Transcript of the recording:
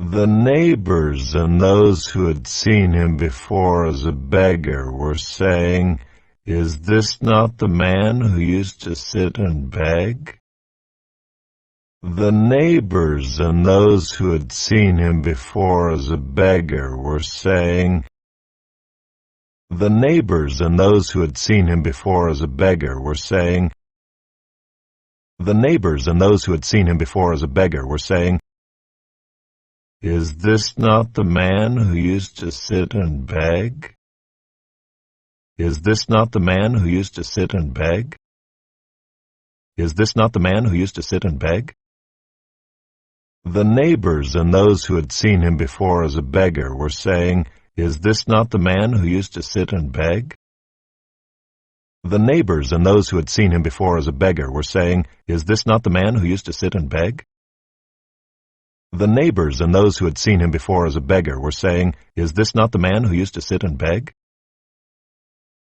The neighbors and those who had seen him before as a beggar were saying, "Is this not the man who used to sit and beg?" The neighbors and those who had seen him before as a beggar were saying, The neighbors and those who had seen him before as a beggar were saying, The neighbors and those who had seen him before as a beggar were saying, "Is this not the man who used to sit and beg? Is this not the man who used to sit and beg? Is this not the man who used to sit and beg?" The neighbors and those who had seen him before as a beggar were saying, "Is this not the man who used to sit and beg?" The neighbors and those who had seen him before as a beggar were saying, "Is this not the man who used to sit and beg?" The neighbors and those who had seen him before as a beggar were saying, "Is this not the man who used to sit and beg?"